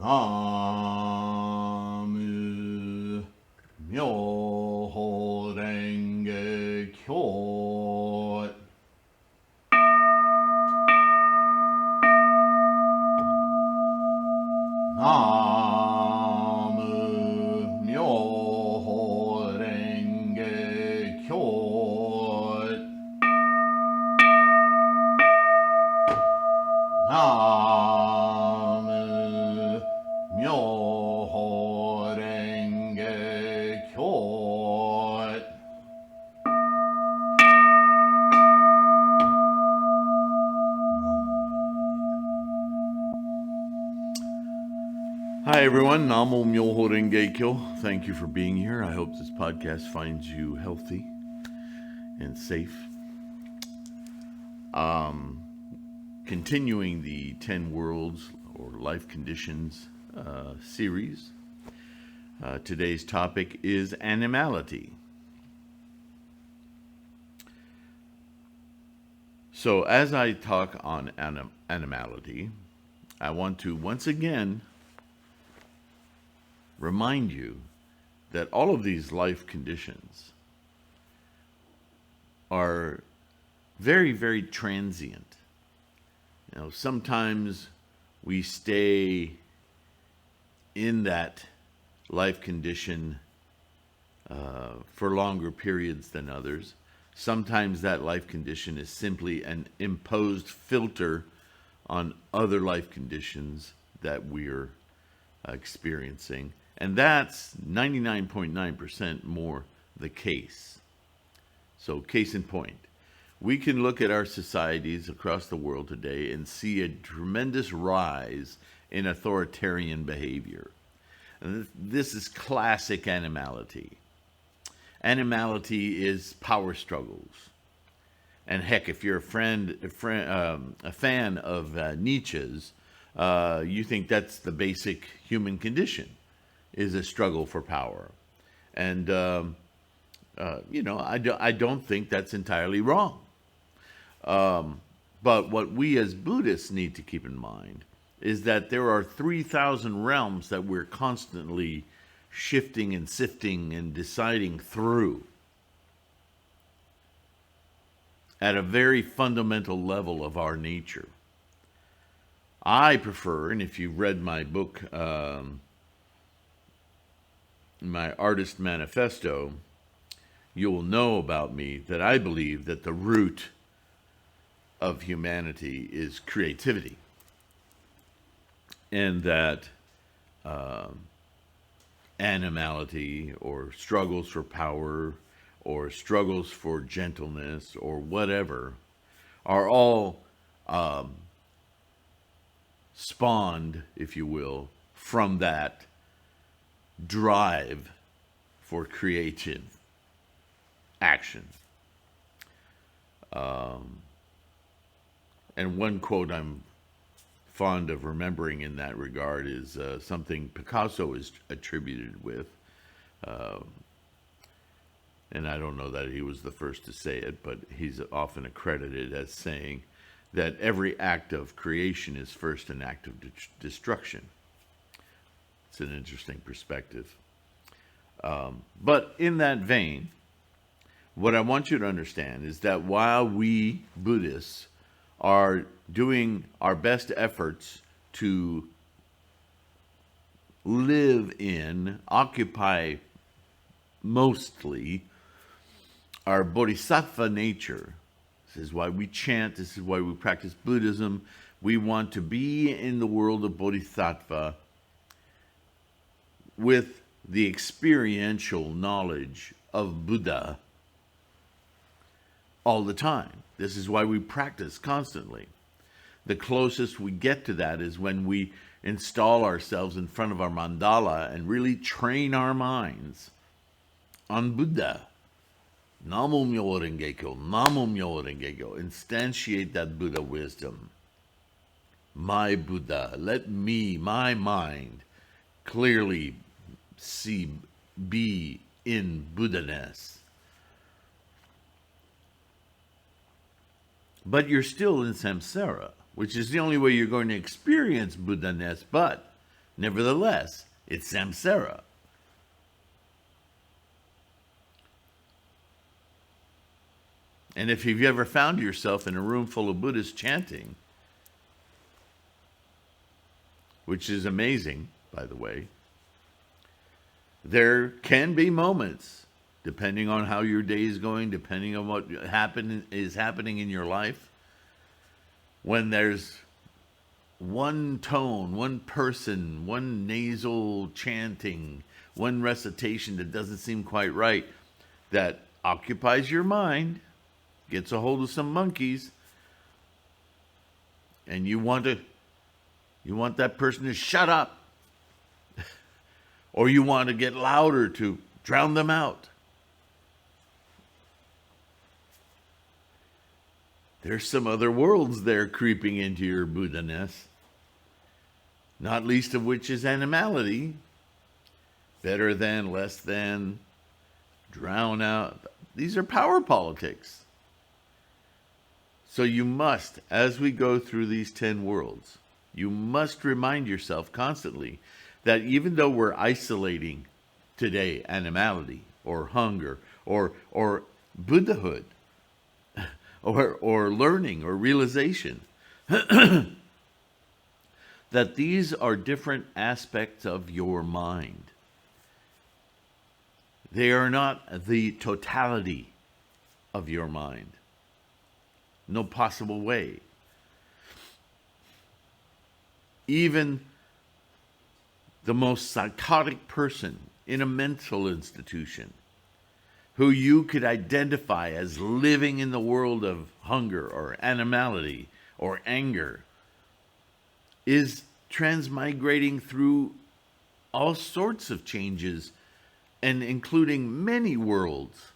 나무 묘호랭개교 나무 묘호랭개교 나무 묘호랭개교. Hi everyone, Namo Myoho Renge Kyo. Thank you for being here. I hope this podcast finds you healthy and safe. Continuing the 10 worlds or life conditions series. Today's topic is animality. So as I talk on animality, I want to once again remind you that all of these life conditions are very, very transient. You know, sometimes we stay in that life condition for longer periods than others. Sometimes that life condition is simply an imposed filter on other life conditions that we're experiencing. And that's 99.9% more the case. So, case in point, we can look at our societies across the world today and see a tremendous rise in authoritarian behavior. And this is classic animality. Animality is power struggles. And heck, if you're a fan of Nietzsche's, you think that's the basic human condition, is a struggle for power. And, I don't think that's entirely wrong. But what we as Buddhists need to keep in mind is that there are 3,000 realms that we're constantly shifting and sifting and deciding through at a very fundamental level of our nature. I prefer, and if you've read my book, my Artist Manifesto, you'll know about me that I believe that the root of humanity is creativity. And that animality or struggles for power or struggles for gentleness or whatever are all spawned, if you will, from that drive for creative action. And one quote I'm fond of remembering in that regard is something Picasso is attributed with. And I don't know that he was the first to say it, but he's often accredited as saying that every act of creation is first an act of destruction. It's an interesting perspective. But in that vein, what I want you to understand is that while we Buddhists are doing our best efforts to live in, occupy mostly our bodhisattva nature. This is why we chant, this is why we practice Buddhism. We want to be in the world of bodhisattva with the experiential knowledge of Buddha all the time. This is why we practice constantly. The closest we get to that is when we install ourselves in front of our mandala and really train our minds on Buddha. Namo Myoho Renge Kyo, Namo Myoho Renge Kyo. Instantiate that Buddha wisdom. My Buddha, let me, my mind, clearly be in Buddha-ness. But you're still in samsara, which is the only way you're going to experience Buddha-ness. But Nevertheless, it's samsara. And if you've ever found yourself in a room full of Buddhists chanting, which is amazing, by the way, there can be moments, depending on how your day is going, depending on what is happening in your life, when there's one tone, one person, one nasal chanting, one recitation that doesn't seem quite right, that occupies your mind, gets a hold of some monkeys, and you want that person to shut up, or you want to get louder to drown them out. There's some other worlds there creeping into your Buddha-ness, not least of which is animality. Better than, less than, drown out. These are power politics. So you must, as we go through these 10 worlds, you must remind yourself constantly that even though we're isolating today animality or hunger or Buddhahood or learning or realization, that these are different aspects of your mind. They are not the totality of your mind. No possible way. Even the most psychotic person in a mental institution who you could identify as living in the world of hunger or animality or anger is transmigrating through all sorts of changes, and including many worlds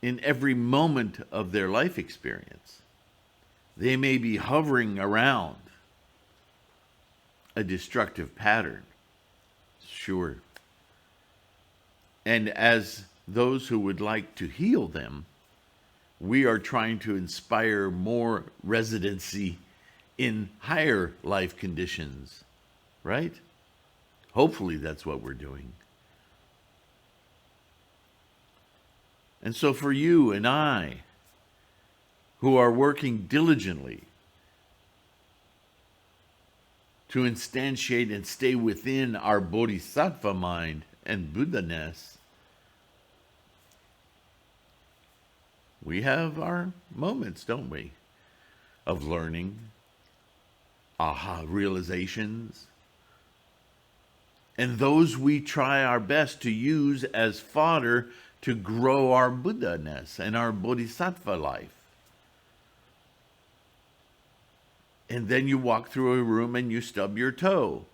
in every moment of their life experience. They may be hovering around a destructive pattern, sure. And as those who would like to heal them, we are trying to inspire more residency in higher life conditions, right? Hopefully that's what we're doing. And so for you and I, who are working diligently to instantiate and stay within our bodhisattva mind and Buddha-ness, we have our moments, don't we, of learning, aha realizations, and those we try our best to use as fodder to grow our Buddha-ness and our bodhisattva life. And then you walk through a room and you stub your toe.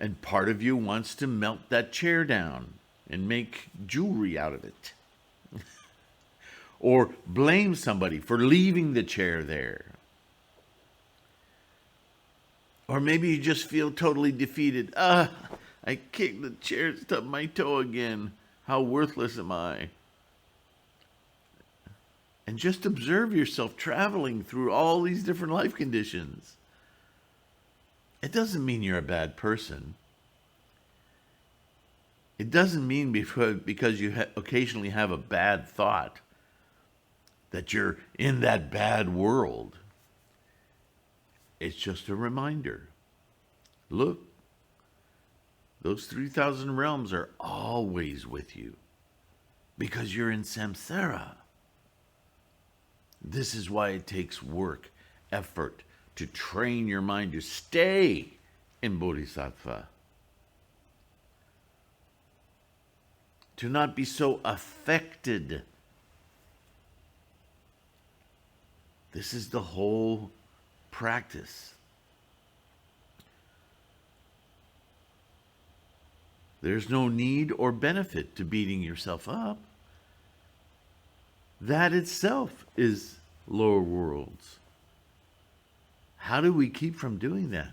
And part of you wants to melt that chair down and make jewelry out of it. Or blame somebody for leaving the chair there. Or maybe you just feel totally defeated. I kicked the chair, stubbed my toe again. How worthless am I? And just observe yourself traveling through all these different life conditions. It doesn't mean you're a bad person. It doesn't mean because you occasionally have a bad thought that you're in that bad world. It's just a reminder. Look, those 3,000 realms are always with you because you're in samsara. This is why it takes work, effort to train your mind to stay in bodhisattva. To not be so affected. This is the whole practice. There's no need or benefit to beating yourself up. That itself is lower worlds. How do we keep from doing that?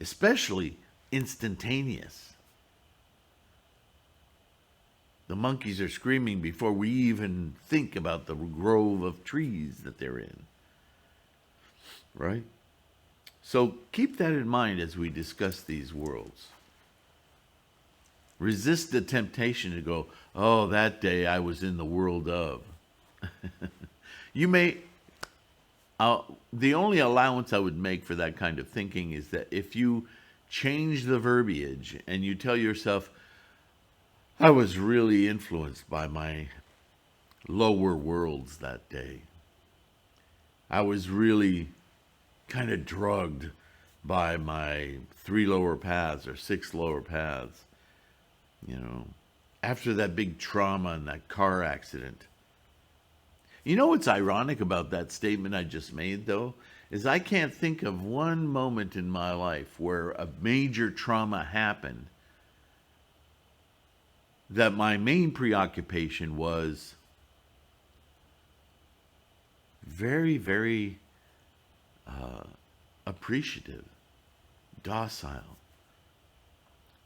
Especially instantaneous. The monkeys are screaming before we even think about the grove of trees that they're in. Right? So keep that in mind as we discuss these worlds. Resist the temptation to go, oh, that day I was in the world of. You may, the only allowance I would make for that kind of thinking is that if you change the verbiage and you tell yourself, I was really influenced by my lower worlds that day. I was really kind of drugged by my 3 lower paths or 6 lower paths. You know, after that big trauma and that car accident. You know what's ironic about that statement I just made, though, is I can't think of one moment in my life where a major trauma happened that my main preoccupation was very, very appreciative, docile,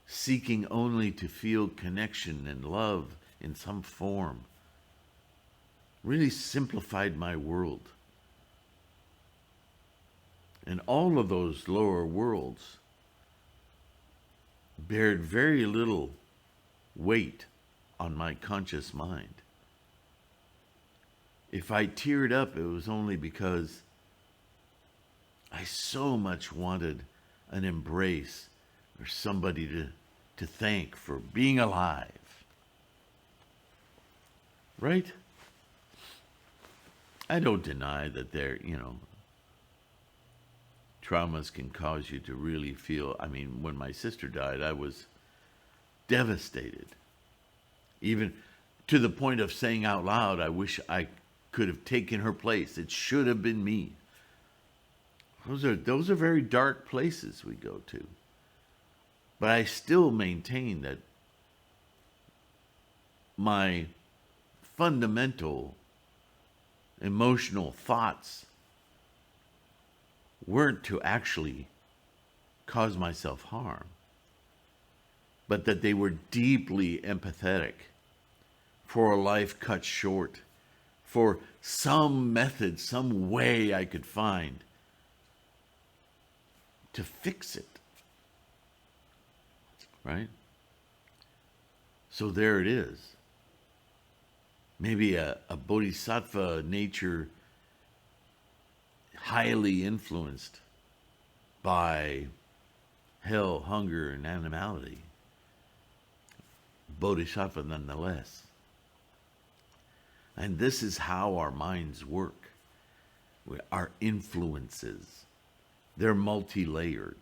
seeking only to feel connection and love in some form. Really simplified my world. And all of those lower worlds bared very little weight on my conscious mind. If I teared up, it was only because I so much wanted an embrace or somebody to thank for being alive. Right? I don't deny that traumas can cause you to really feel. I mean, when my sister died, I was devastated. Even to the point of saying out loud, I wish I could have taken her place. It should have been me. Those are very dark places we go to. But I still maintain that my fundamental emotional thoughts weren't to actually cause myself harm, but that they were deeply empathetic for a life cut short, for some method, some way I could find to fix it. Right? So there it is. Maybe a bodhisattva nature highly influenced by hell, hunger, and animality. Bodhisattva nonetheless. And this is how our minds work. Our influences. They're multi-layered.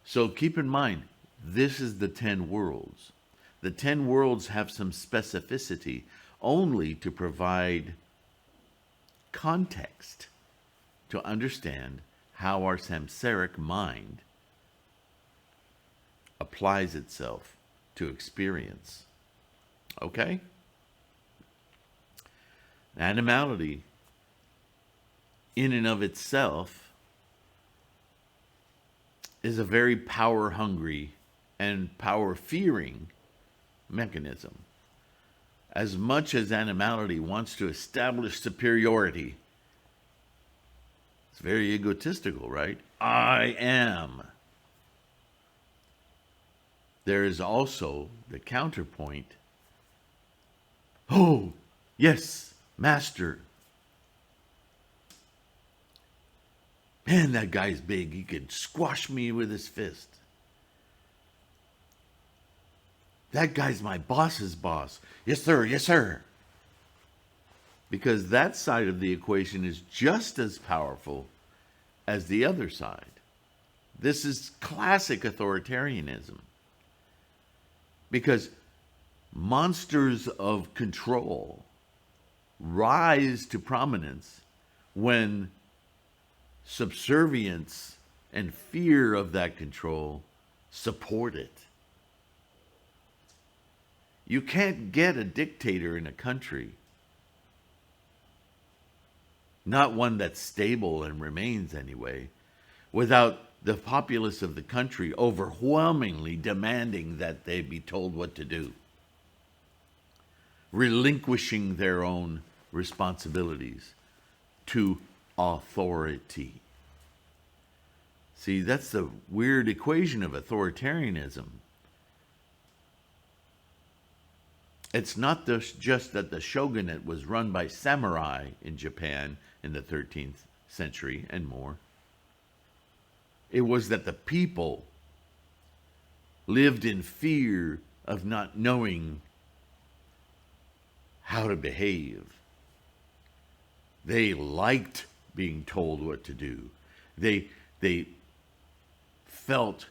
So keep in mind, this is the 10 worlds. The 10 worlds have some specificity only to provide context to understand how our samsaric mind applies itself to experience. Okay? Animality, in and of itself, is a very power-hungry and power-fearing mechanism. As much as animality wants to establish superiority, it's very egotistical, right? I am. There is also the counterpoint. Oh, yes, master. Man, that guy's big. He could squash me with his fist. That guy's my boss's boss. Yes, sir. Yes, sir. Because that side of the equation is just as powerful as the other side. This is classic authoritarianism. Because monsters of control rise to prominence when subservience and fear of that control support it. You can't get a dictator in a country, not one that's stable and remains anyway, without the populace of the country overwhelmingly demanding that they be told what to do, relinquishing their own responsibilities to authority. See, that's the weird equation of authoritarianism. It's not just that the shogunate was run by samurai in Japan in the 13th century and more. It was that the people lived in fear of not knowing how to behave. They liked being told what to do. They felt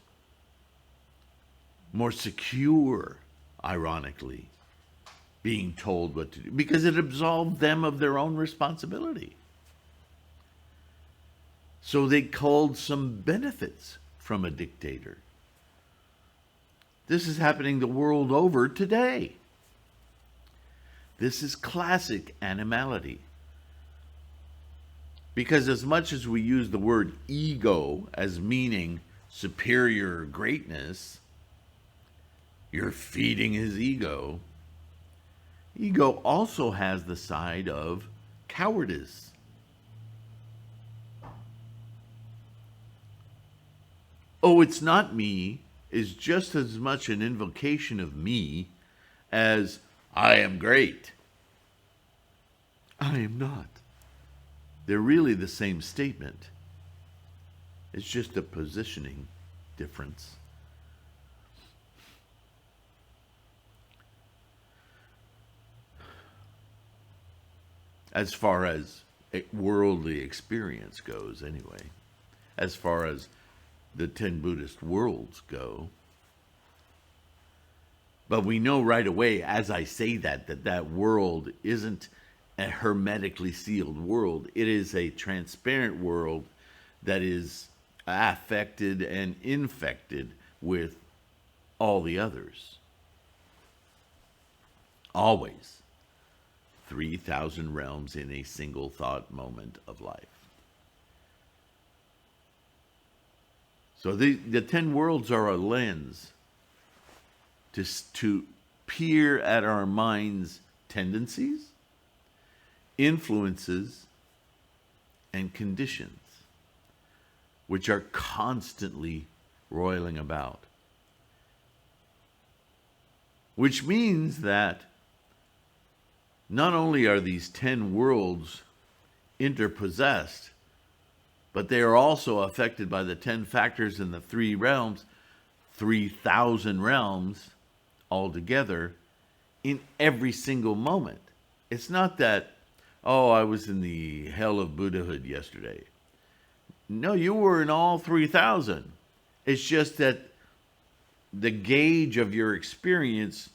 more secure, ironically, being told what to do, because it absolved them of their own responsibility. So they culled some benefits from a dictator. This is happening the world over today. This is classic animality. Because as much as we use the word ego as meaning superior greatness, you're feeding his ego. Ego also has the side of cowardice. Oh, it's not me is just as much an invocation of me as I am great. I am not. They're really the same statement. It's just a positioning difference. As far as worldly experience goes, anyway. As far as the 10 Buddhist worlds go. But we know right away, as I say that world isn't a hermetically sealed world. It is a transparent world that is affected and infected with all the others. Always. 3,000 realms in a single thought moment of life. So the 10 worlds are a lens to peer at our mind's tendencies, influences, and conditions, which are constantly roiling about. Which means that not only are these 10 worlds interpossessed, but they are also affected by the 10 factors in the 3 realms, 3,000 realms altogether in every single moment. It's not that, oh, I was in the hell of Buddhahood yesterday. No, you were in all 3,000. It's just that the gauge of your experience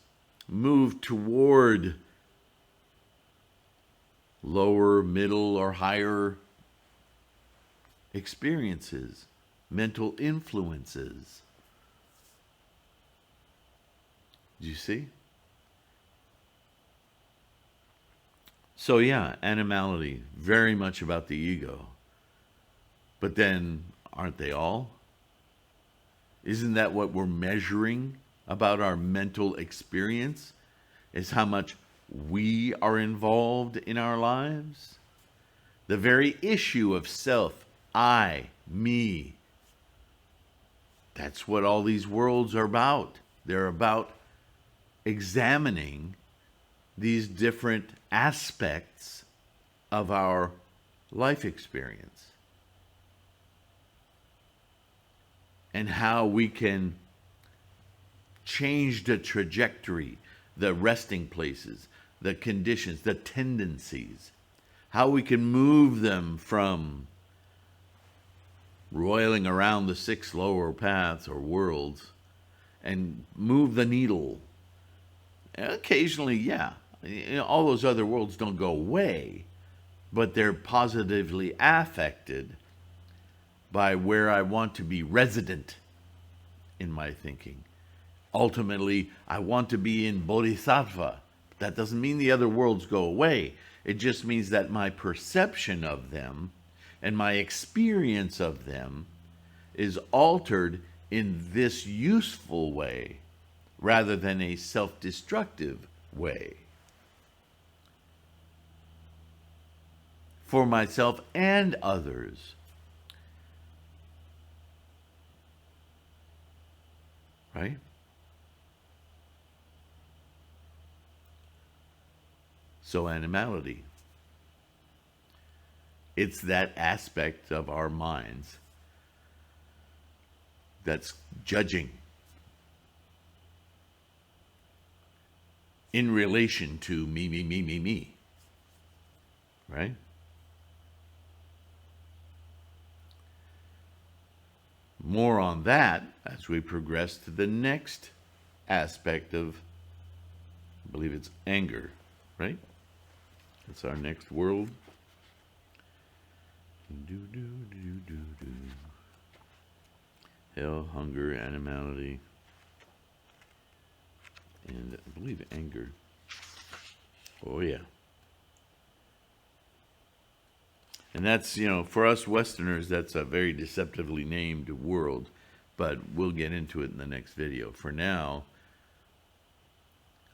moved toward lower, middle, or higher experiences, mental influences. Do you see? So yeah, animality, very much about the ego. But then, aren't they all? Isn't that what we're measuring about our mental experience? Is how much we are involved in our lives? The very issue of self, I, me. That's what all these worlds are about. They're about examining these different aspects of our life experience and how we can change the trajectory, the resting places, the conditions, the tendencies, how we can move them from roiling around the 6 lower paths or worlds and move the needle. And occasionally, yeah, all those other worlds don't go away, but they're positively affected by where I want to be resident in my thinking. Ultimately, I want to be in Bodhisattva. That doesn't mean the other worlds go away. It just means that my perception of them and my experience of them is altered in this useful way rather than a self-destructive way. for myself and others. Right? So, animality. It's that aspect of our minds that's judging in relation to me, me, me, me, me. Right? More on that as we progress to the next aspect of, I believe it's anger, right? That's our next world. Hell, hunger, animality, and I believe anger. Oh, yeah. And that's, for us Westerners, that's a very deceptively named world, but we'll get into it in the next video. For now,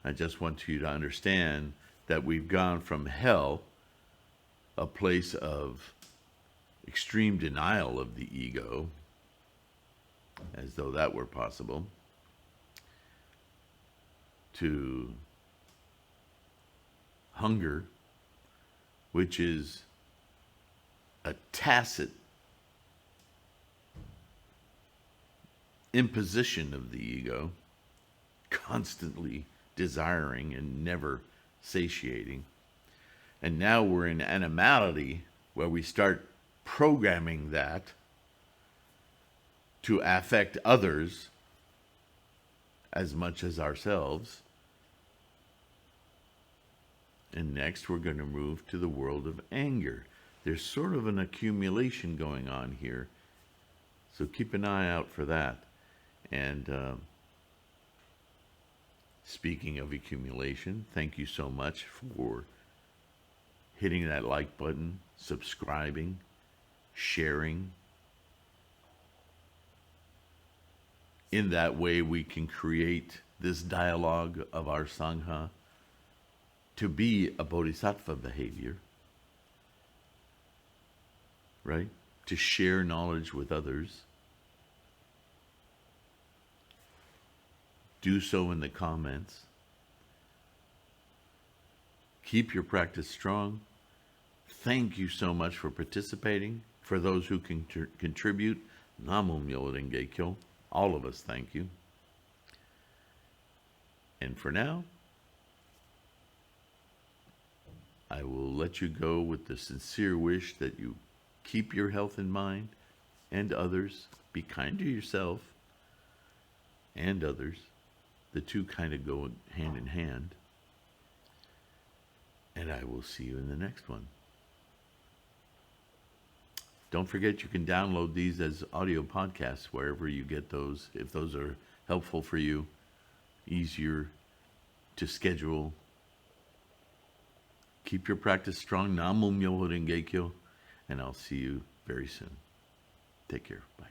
I just want you to understand that we've gone from hell, a place of extreme denial of the ego, as though that were possible, to hunger, which is a tacit imposition of the ego, constantly desiring and never satiating. And now we're in animality, where we start programming that to affect others as much as ourselves. And next we're going to move to the world of anger. There's sort of an accumulation going on here, so keep an eye out for that. And speaking of accumulation, thank you so much for hitting that like button, subscribing, sharing. In that way, we can create this dialogue of our Sangha to be a bodhisattva behavior, right? To share knowledge with others. Do so in the comments. Keep your practice strong. Thank you so much for participating. For those who can contribute, Namo Myoho Renge Kyo. All of us thank you. And for now, I will let you go with the sincere wish that you keep your health in mind and others. Be kind to yourself and others. The two kind of go hand in hand. And I will see you in the next one. Don't forget you can download these as audio podcasts wherever you get those, if those are helpful for you, easier to schedule. Keep your practice strong. Namo Myoho Renge Kyo. And I'll see you very soon. Take care. Bye.